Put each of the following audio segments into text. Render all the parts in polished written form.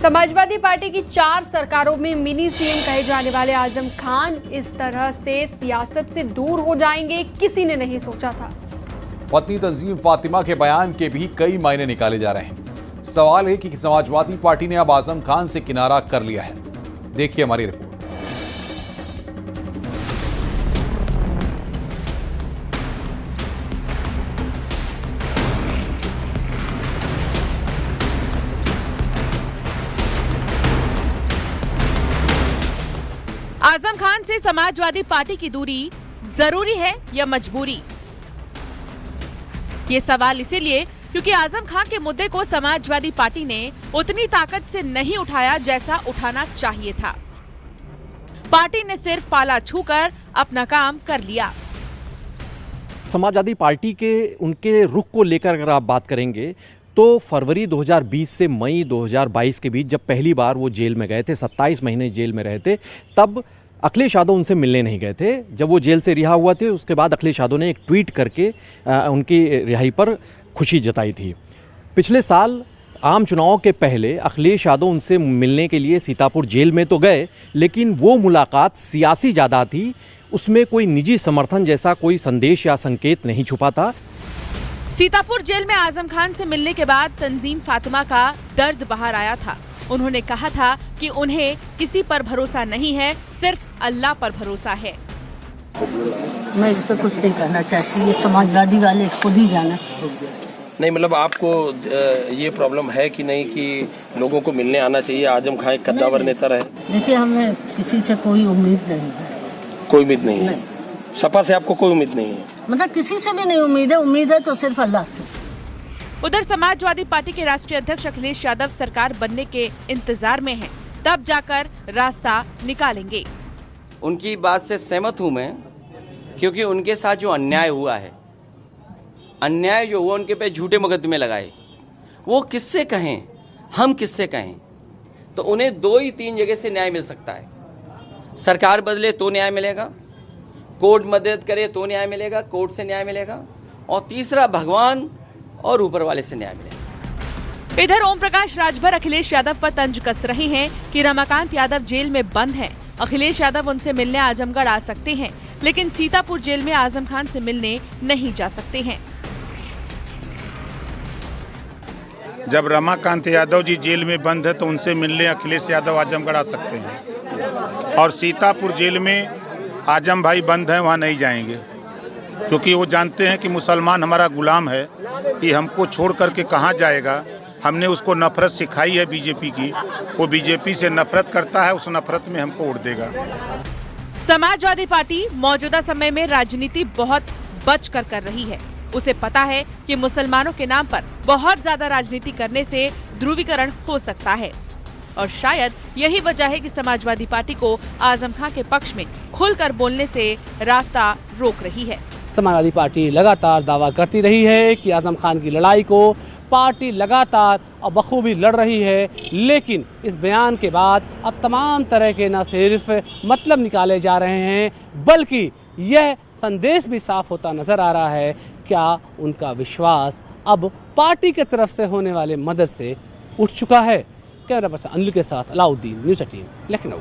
Samajwadi party की 4 सरकारों में मिनी सीएम कहे जाने वाले आजम खान इस तरह से सियासत से दूर हो जाएंगे, किसी ने नहीं सोचा था। पत्नी तंजीम फातिमा के बयान के भी कई मायने निकाले जा रहे हैं। सवाल है कि समाजवादी पार्टी ने अब आजम खान से किनारा कर लिया है। देखिए हमारी रिपोर्ट। आजम खान से समाजवादी पार्टी की दूरी जरूरी है या मजबूरी? ये सवाल इसीलिए क्योंकि आजम खान के मुद्दे को समाजवादी पार्टी ने उतनी ताकत से नहीं उठाया जैसा उठाना चाहिए था। पार्टी ने सिर्फ पाला छूकर अपना काम कर लिया। समाजवादी पार्टी के उनके रुख को लेकर अगर आप बात करेंगे तो फरवरी 2020 से मई 2022 के बीच जब पहली बार वो जेल में गए थे, 27 महीने जेल में रहे थे, तब अखिलेश यादव उनसे मिलने नहीं गए थे। जब वो जेल से रिहा हुआ थे उसके बाद अखिलेश यादव ने एक ट्वीट करके उनकी रिहाई पर खुशी जताई थी। पिछले साल आम चुनाव के पहले अखिलेश यादव उनसे मिलने के लिए सीतापुर जेल में तो गए, लेकिन वो मुलाकात सियासी ज़्यादा थी, उसमें कोई निजी समर्थन जैसा कोई संदेश या संकेत नहीं छुपा था। सीतापुर जेल में आजम खान से मिलने के बाद तंजीम फातिमा का दर्द बाहर आया था। उन्होंने कहा था कि उन्हें किसी पर भरोसा नहीं है, सिर्फ अल्लाह पर भरोसा है। मैं इस पर कुछ नहीं करना चाहती, ये समाजवादी वाले खुद ही जाना। नहीं, मतलब आपको ये प्रॉब्लम है कि नहीं कि लोगों को मिलने आना चाहिए? आजम खान एक कद्दावर नेता रहे। देखिए, हमें किसी से कोई उम्मीद नहीं है। कोई उम्मीद नहीं है? सपा से आपको कोई उम्मीद नहीं है? मतलब किसी से भी नहीं उम्मीद है, उम्मीद है तो सिर्फ अल्लाह से। उधर समाजवादी पार्टी के राष्ट्रीय अध्यक्ष अखिलेश यादव सरकार बनने के इंतजार में हैं, तब जाकर रास्ता निकालेंगे। उनकी बात से सहमत हूं मैं, क्योंकि उनके साथ जो अन्याय हुआ है, अन्याय जो हुआ उनके पे झूठे मुकदमे लगाए, वो किससे कहें, हम किससे कहें? तो उन्हें 2 ही 3 जगह से न्याय मिल सकता है। सरकार बदले तो न्याय मिलेगा, कोर्ट मदद करे तो न्याय मिलेगा, कोर्ट से न्याय मिलेगा, और तीसरा भगवान और ऊपर वाले से न्याय मिलेगा। इधर ओम प्रकाश राजभर अखिलेश यादव पर तंज कस रहे हैं कि रमाकांत यादव जेल में बंद हैं। अखिलेश यादव उनसे मिलने आजमगढ़ आ सकते हैं, लेकिन सीतापुर जेल में आजम खान से मिलने नहीं जा सकते हैं। जब रमाकांत यादव जी जेल में बंद है तो उनसे मिलने अखिलेश यादव आजमगढ़ आ सकते हैं, और सीतापुर जेल में आजम भाई बंद हैं, वहाँ नहीं जाएंगे, क्योंकि वो जानते हैं कि मुसलमान हमारा गुलाम है, ये हमको छोड़ करके कहाँ जाएगा। हमने उसको नफरत सिखाई है बीजेपी की, वो बीजेपी से नफरत करता है, उस नफरत में हमको उड़ देगा। समाजवादी पार्टी मौजूदा समय में राजनीति बहुत बच कर रही है। उसे पता है कि मुसलमानों के नाम पर बहुत ज्यादा राजनीति करने से ध्रुवीकरण हो सकता है, और शायद यही वजह है कि समाजवादी पार्टी को आजम खान के पक्ष में खुलकर बोलने से रास्ता रोक रही है। समाजवादी पार्टी लगातार दावा करती रही है कि आजम खान की लड़ाई को पार्टी लगातार और बखूबी लड़ रही है, लेकिन इस बयान के बाद अब तमाम तरह के न सिर्फ मतलब निकाले जा रहे हैं, बल्कि यह संदेश भी साफ होता नजर आ रहा है, क्या उनका विश्वास अब पार्टी की तरफ से होने वाले मदद से उठ चुका है। कैमरा पर्सन अनिल के साथ अलाउद्दीन, न्यूज़ 18 लखनऊ।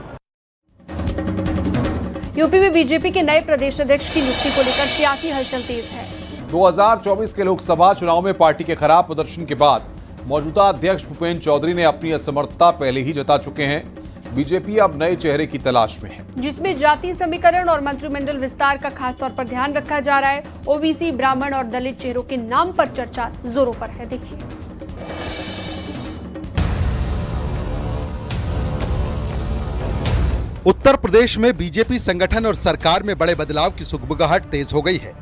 यूपी में बीजेपी के नए प्रदेश अध्यक्ष की नियुक्ति को लेकर सियासी हलचल तेज है। 2024 के लोकसभा चुनाव में पार्टी के खराब प्रदर्शन के बाद मौजूदा अध्यक्ष भूपेंद्र चौधरी ने अपनी असमर्थता पहले ही जता चुके हैं। बीजेपी अब नए चेहरे की तलाश में है, जिसमें जातीय समीकरण और मंत्रिमंडल विस्तार का खासतौर पर ध्यान रखा जा रहा है। ओबीसी, ब्राह्मण और दलित चेहरों के नाम पर चर्चा जोरों पर है। देखिए, उत्तर प्रदेश में बीजेपी संगठन और सरकार में बड़े बदलाव की सुगबुगाहट तेज हो गई है।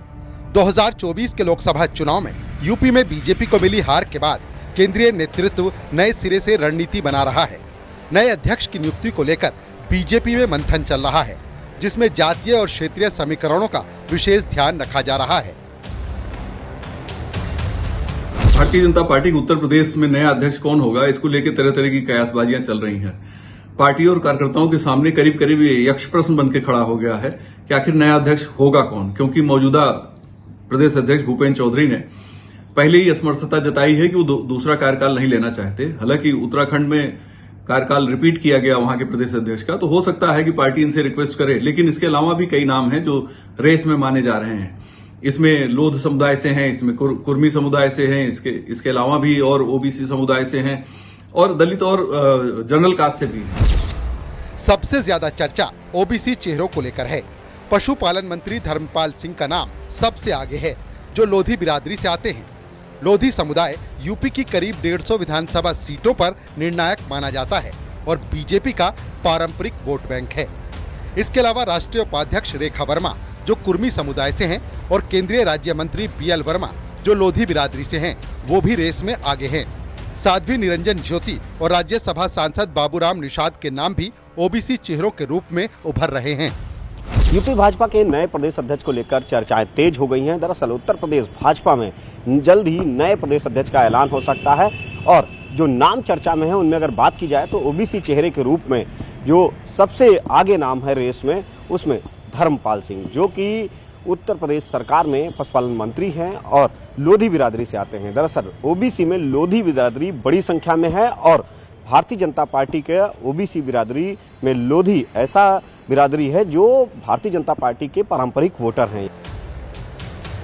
2024 के लोकसभा चुनाव में यूपी में बीजेपी को मिली हार के बाद केंद्रीय नेतृत्व नए सिरे से रणनीति बना रहा है। नए अध्यक्ष की नियुक्ति को लेकर बीजेपी में मंथन चल रहा है, जिसमें जातीय और क्षेत्रीय समीकरणों का विशेष ध्यान रखा जा रहा है। भारतीय जनता पार्टी के उत्तर प्रदेश में नया अध्यक्ष कौन होगा, इसको लेकर तरह तरह की कयासबाजियां चल रही हैं। पार्टी और कार्यकर्ताओं के सामने करीब करीब यक्ष प्रश्न बन के खड़ा हो गया है कि आखिर नया अध्यक्ष होगा कौन, क्योंकि मौजूदा प्रदेश अध्यक्ष भूपेंद्र चौधरी ने पहले ही असमर्थता जताई है कि वो दूसरा कार्यकाल नहीं लेना चाहते। हालांकि उत्तराखंड में कार्यकाल रिपीट किया गया वहां के प्रदेश अध्यक्ष का, तो हो सकता है कि पार्टी इनसे रिक्वेस्ट करे। लेकिन इसके अलावा भी कई नाम हैं जो रेस में माने जा रहे हैं। इसमें लोध समुदाय से हैं, इसमें कुर्मी समुदाय से हैं, इसके अलावा भी और ओबीसी समुदाय से हैं और दलित और जनरल कास्ट से भी। सबसे ज्यादा चर्चा ओबीसी चेहरों को लेकर है। पशुपालन मंत्री धर्मपाल सिंह का नाम सबसे आगे है, जो लोधी बिरादरी से आते हैं। लोधी समुदाय यूपी की करीब 150 विधानसभा सीटों पर निर्णायक माना जाता है और बीजेपी का पारंपरिक वोट बैंक है। इसके अलावा राष्ट्रीय उपाध्यक्ष रेखा वर्मा जो कुर्मी समुदाय से हैं और केंद्रीय राज्य मंत्री बीएल वर्मा जो लोधी बिरादरी से हैं, वो भी रेस में आगे हैं। साध्वी निरंजन ज्योति और राज्यसभा सांसद बाबूराम निषाद के नाम भी ओबीसी चेहरों के रूप में उभर रहे हैं। यूपी भाजपा के नए प्रदेश अध्यक्ष को लेकर चर्चाएं तेज हो गई हैं। दरअसल उत्तर प्रदेश भाजपा में जल्द ही नए प्रदेश अध्यक्ष का ऐलान हो सकता है और जो नाम चर्चा में है उनमें अगर बात की जाए तो ओबीसी चेहरे के रूप में जो सबसे आगे नाम है रेस में, उसमें धर्मपाल सिंह, जो कि उत्तर प्रदेश सरकार में पशुपालन मंत्री हैं और लोधी बिरादरी से आते हैं। दरअसल ओबीसी में लोधी बिरादरी बड़ी संख्या में है और भारतीय जनता पार्टी के ओबीसी बिरादरी में लोधी ऐसा बिरादरी है जो भारतीय जनता पार्टी के पारंपरिक वोटर हैं।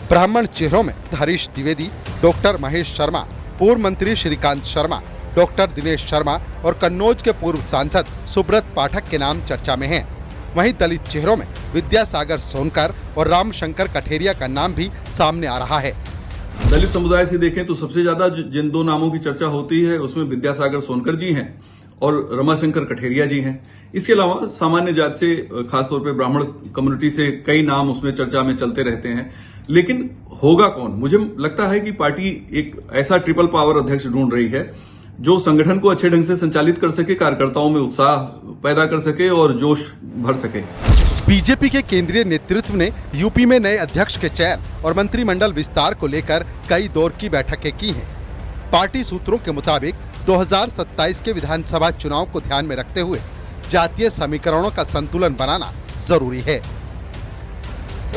ब्राह्मण चेहरों में हरीश द्विवेदी, डॉक्टर महेश शर्मा, पूर्व मंत्री श्रीकांत शर्मा, डॉक्टर दिनेश शर्मा और कन्नौज के पूर्व सांसद सुब्रत पाठक के नाम चर्चा में हैं। वहीं दलित चेहरों में विद्यासागर सोनकर और रामशंकर कठेरिया का नाम भी सामने आ रहा है। दलित समुदाय से देखें तो सबसे ज्यादा जिन दो नामों की चर्चा होती है उसमें विद्यासागर सोनकर जी हैं और रमाशंकर कठेरिया जी हैं। इसके अलावा सामान्य जात से, खासतौर पे ब्राह्मण कम्युनिटी से कई नाम उसमें चर्चा में चलते रहते हैं। लेकिन होगा कौन? मुझे लगता है कि पार्टी एक ऐसा ट्रिपल पावर अध्यक्ष ढूंढ रही है जो संगठन को अच्छे ढंग से संचालित कर सके, कार्यकर्ताओं में उत्साह पैदा कर सके और जोश भर सके। बीजेपी के केंद्रीय नेतृत्व ने यूपी में नए अध्यक्ष के चयन और मंत्रिमंडल विस्तार को लेकर कई दौर की बैठकें की हैं। पार्टी सूत्रों के मुताबिक 2027 के विधानसभा चुनाव को ध्यान में रखते हुए जातीय समीकरणों का संतुलन बनाना जरूरी है।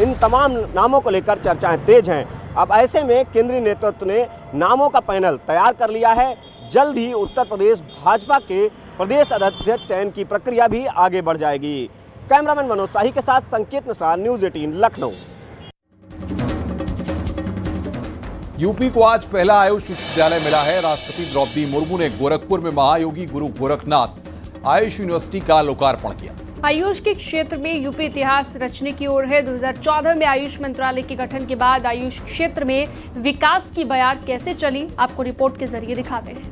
इन तमाम नामों को लेकर चर्चाएं तेज हैं। अब ऐसे में केंद्रीय नेतृत्व ने नामों का पैनल तैयार कर लिया है। जल्द ही उत्तर प्रदेश भाजपा के प्रदेश अध्यक्ष चयन की प्रक्रिया भी आगे बढ़ जाएगी। कैमरामैन मनोज शाही के साथ संकेत मिश्रा, न्यूज़ 18 लखनऊ। यूपी को आज पहला आयुष विश्वविद्यालय मिला है। राष्ट्रपति द्रौपदी मुर्मू ने गोरखपुर में महायोगी गुरु गोरखनाथ आयुष यूनिवर्सिटी का लोकार्पण किया। आयुष के क्षेत्र में यूपी इतिहास रचने की ओर है। 2014 में आयुष मंत्रालय के गठन के बाद आयुष क्षेत्र में विकास की बयार कैसे चली, आपको रिपोर्ट के जरिए दिखाते हैं।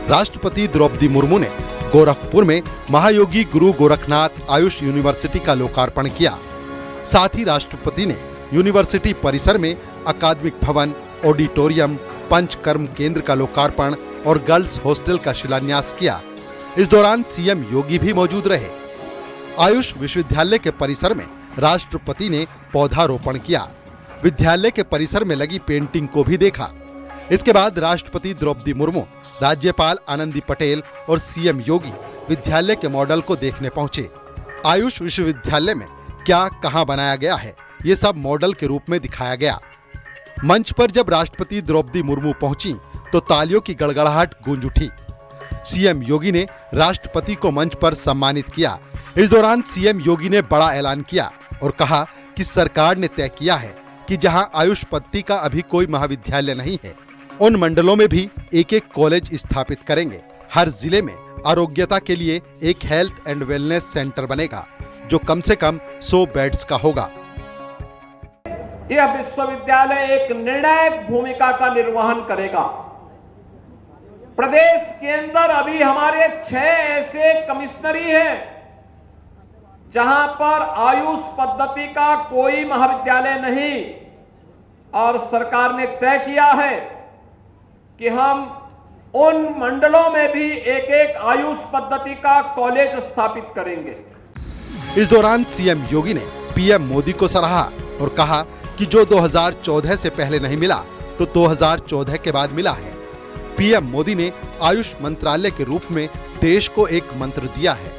राष्ट्रपति द्रौपदी मुर्मू ने गोरखपुर में महायोगी गुरु गोरखनाथ आयुष यूनिवर्सिटी का लोकार्पण किया। साथ ही राष्ट्रपति ने यूनिवर्सिटी परिसर में अकादमिक भवन, ऑडिटोरियम, पंचकर्म केंद्र का लोकार्पण और गर्ल्स हॉस्टल का शिलान्यास किया। इस दौरान सीएम योगी भी मौजूद रहे। आयुष विश्वविद्यालय के परिसर में राष्ट्रपति ने पौधारोपण किया। विद्यालय के परिसर में लगी पेंटिंग को भी देखा। इसके बाद राष्ट्रपति द्रौपदी मुर्मू, राज्यपाल आनंदी पटेल और सीएम योगी विद्यालय के मॉडल को देखने पहुंचे। आयुष विश्वविद्यालय में क्या कहां बनाया गया है, ये सब मॉडल के रूप में दिखाया गया। मंच पर जब राष्ट्रपति द्रौपदी मुर्मू पहुंची तो तालियों की गड़गड़ाहट गूंज उठी। सीएम योगी ने राष्ट्रपति को मंच पर सम्मानित किया। इस दौरान सीएम योगी ने बड़ा ऐलान किया और कहा कि सरकार ने तय किया है कि जहां आयुष पद्धति का अभी कोई महाविद्यालय नहीं है, उन मंडलों में भी एक एक कॉलेज स्थापित करेंगे। हर जिले में आरोग्यता के लिए एक हेल्थ एंड वेलनेस सेंटर बनेगा जो कम से कम 100 बेड्स का होगा। यह विश्वविद्यालय एक निर्णायक भूमिका का निर्वहन करेगा। प्रदेश के अंदर अभी हमारे 6 ऐसे कमिश्नरी हैं जहां पर आयुष पद्धति का कोई महाविद्यालय नहीं, और सरकार ने तय किया है कि हम उन मंडलों में भी एक एक आयुष पद्धति का कॉलेज स्थापित करेंगे। इस दौरान सीएम योगी ने पीएम मोदी को सराहा और कहा कि जो 2014 से पहले नहीं मिला तो 2014 के बाद मिला है। पीएम मोदी ने आयुष मंत्रालय के रूप में देश को एक मंत्र दिया है।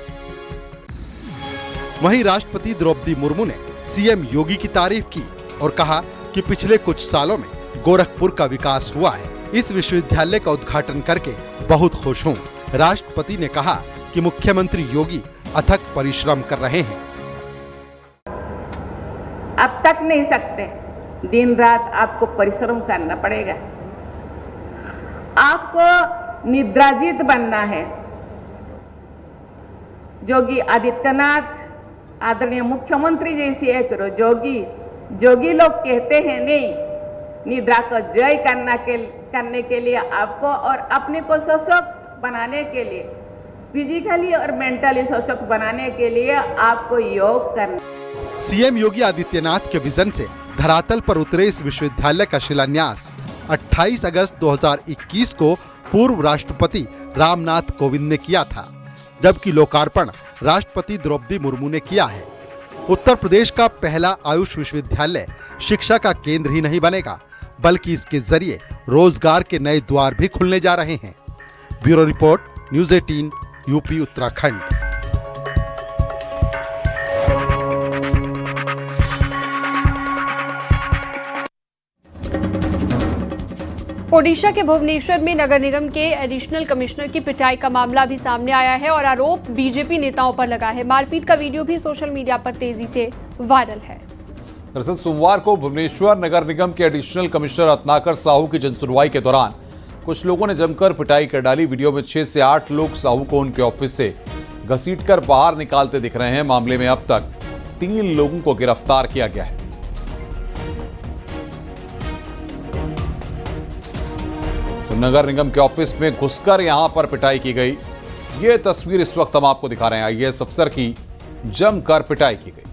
वहीं राष्ट्रपति द्रौपदी मुर्मू ने सीएम योगी की तारीफ की और कहा कि पिछले कुछ सालों में गोरखपुर का विकास हुआ है। इस विश्वविद्यालय का उद्घाटन करके बहुत खुश हूँ। राष्ट्रपति ने कहा कि मुख्यमंत्री योगी अथक परिश्रम कर रहे हैं। अब तक नहीं सकते, दिन रात आपको परिश्रम करना पड़ेगा। आपको निद्राजीत बनना है। योगी आदित्यनाथ आदरणीय मुख्यमंत्री जैसी एक जोगी लोग कहते हैं, नहीं, निद्रा को जय करने के लिए आपको और अपने को सशक्त बनाने के लिए, फिजिकली और मेंटली सशक्त बनाने के लिए आपको योग करना। सीएम योगी आदित्यनाथ के विजन से धरातल पर उतरे इस विश्वविद्यालय का शिलान्यास 28 अगस्त 2021 को पूर्व राष्ट्रपति रामनाथ कोविंद ने किया था, जबकि लोकार्पण राष्ट्रपति द्रौपदी मुर्मू ने किया है। उत्तर प्रदेश का पहला आयुष विश्वविद्यालय शिक्षा का केंद्र ही नहीं बनेगा, बल्कि इसके जरिए रोजगार के नए द्वार भी खुलने जा रहे हैं। Bureau report, news 18, UP Uttarakhand. Odisha के भुवनेश्वर में नगर निगम के एडिशनल कमिश्नर की पिटाई का मामला भी सामने आया है और आरोप बीजेपी नेताओं पर लगा है। मारपीट का वीडियो भी सोशल मीडिया पर तेजी से वायरल है। दरअसल सोमवार को भुवनेश्वर नगर निगम के एडिशनल कमिश्नर रत्नाकर साहू की जनसुनवाई के दौरान कुछ लोगों ने जमकर पिटाई कर डाली। वीडियो में 6 से 8 लोग साहू को उनके ऑफिस से घसीटकर बाहर निकालते दिख रहे हैं। मामले में अब तक 3 लोगों को गिरफ्तार किया गया है। तो नगर निगम के ऑफिस में घुसकर यहां पर पिटाई की गई। ये तस्वीर इस वक्त हम आपको दिखा रहे हैं। आईएएस अफसर की जमकर पिटाई की गई।